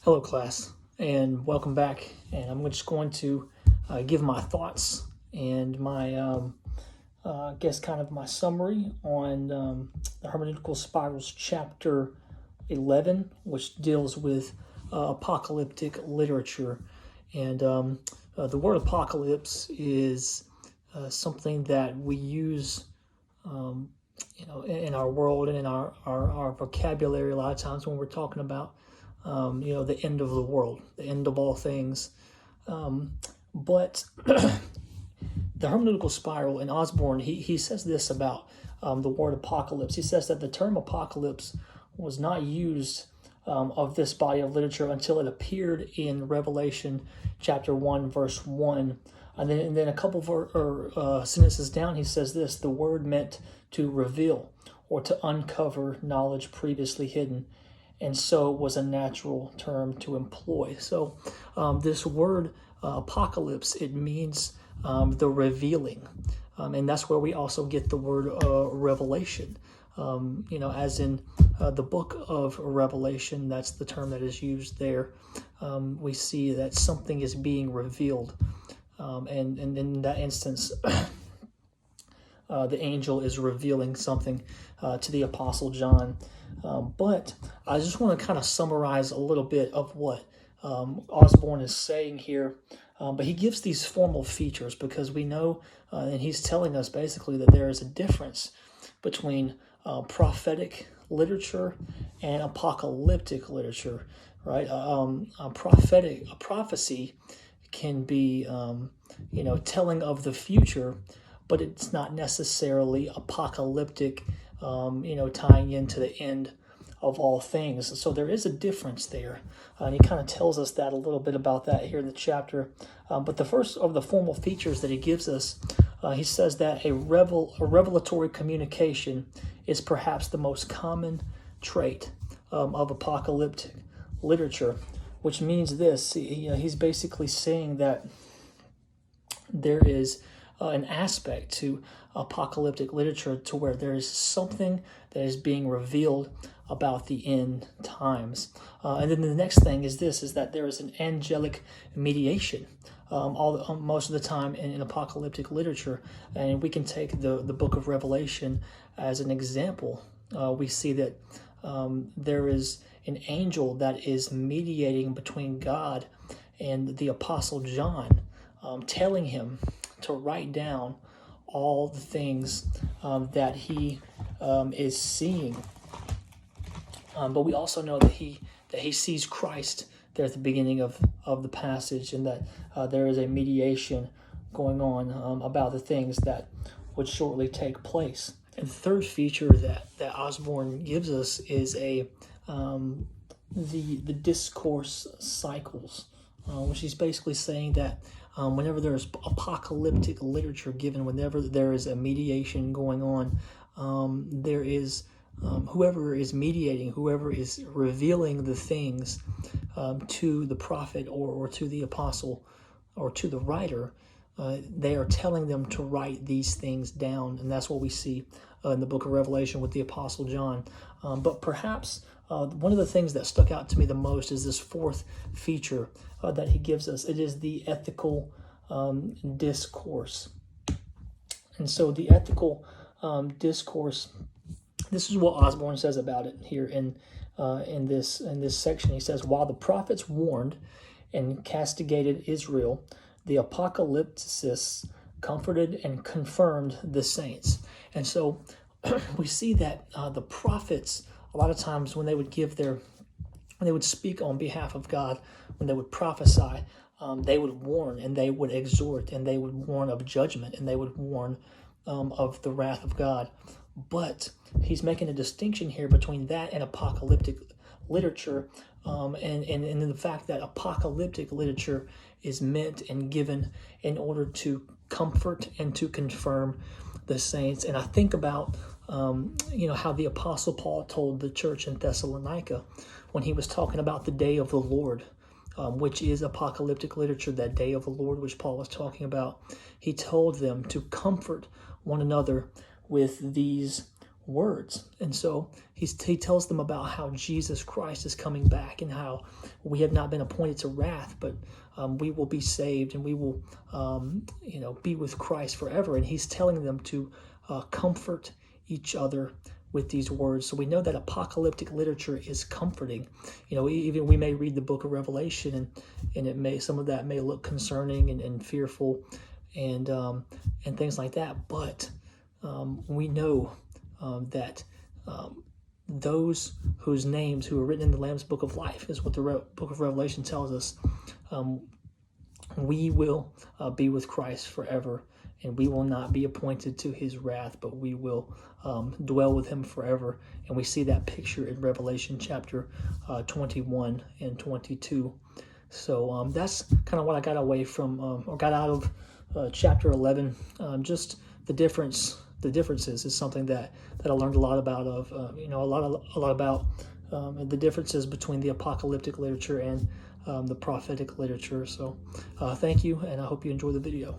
Hello, class, and welcome back. And I'm just going to give my thoughts and my, I guess, kind of my summary on the Hermeneutical Spirals, chapter 11, which deals with apocalyptic literature. And the word apocalypse is something that we use, in our world and in our vocabulary a lot of times when we're talking about the end of the world, the end of all things. But the hermeneutical spiral in Osborne, he says this about the word apocalypse. He says that the term apocalypse was not used of this body of literature until it appeared in Revelation chapter 1, verse 1. And then a couple of sentences down, he says this: the word meant to reveal or to uncover knowledge previously hidden, and so was a natural term to employ. So this word apocalypse, it means the revealing, and that's where we also get the word revelation. As in the book of Revelation, that's the term that is used there. We see that something is being revealed, and in that instance, the angel is revealing something to the Apostle John. But I just want to kind of summarize a little bit of what Osborne is saying here. But he gives these formal features because we know, and he's telling us basically that there is a difference between prophetic literature and apocalyptic literature, right? A prophecy can be, telling of the future, but it's not necessarily apocalyptic, tying into the end of all things. So there is a difference there. And he kind of tells us that a little bit about that here in the chapter. But the first of the formal features that he gives us, he says that a revelatory communication is perhaps the most common trait of apocalyptic literature, which means this. He's basically saying that there is an aspect to apocalyptic literature to where there is something that is being revealed about the end times. And then the next thing is that there is an angelic mediation most of the time in apocalyptic literature. And we can take the book of Revelation as an example. We see that there is an angel that is mediating between God and the Apostle John, telling him to write down all the things that he is seeing. But we also know that he sees Christ there at the beginning of the passage, and that there is a mediation going on about the things that would shortly take place. And the third feature that Osborne gives us is the discourse cycles, which he's basically saying that whenever there's apocalyptic literature given, whenever there is a mediation going on, there is whoever is mediating, whoever is revealing the things to the prophet or to the apostle or to the writer, they are telling them to write these things down. And that's what we see in the book of Revelation with the Apostle John. But perhaps one of the things that stuck out to me the most is this fourth feature that he gives us. It is the ethical discourse. And so the ethical discourse, this is what Osborne says about it here in this section. He says, while the prophets warned and castigated Israel, the apocalyptists comforted and confirmed the saints. And so we see that the prophets, a lot of times when they would when they would speak on behalf of God, when they would prophesy, they would warn and they would exhort and they would warn of judgment and they would warn of the wrath of God. But he's making a distinction here between that and apocalyptic literature, and the fact that apocalyptic literature is meant and given in order to comfort and to confirm the saints. And I think about how the Apostle Paul told the church in Thessalonica when he was talking about the day of the Lord, which is apocalyptic literature, that day of the Lord which Paul was talking about. He told them to comfort one another with these words. And so he tells them about how Jesus Christ is coming back and how we have not been appointed to wrath, but we will be saved and we will, be with Christ forever. And he's telling them to comfort each other with these words. So we know that apocalyptic literature is comforting. Even we may read the book of Revelation and some of that may look concerning and fearful and things like that. But we know that those whose names who are written in the Lamb's Book of Life is what the book of Revelation tells us. We will be with Christ forever, and we will not be appointed to his wrath, but we will dwell with him forever. And we see that picture in Revelation chapter 21 and 22. So that's kind of what I got away from, or got out of chapter 11. Just the differences is something that I learned a lot about a lot about the differences between the apocalyptic literature and the prophetic literature. So thank you, and I hope you enjoy the video.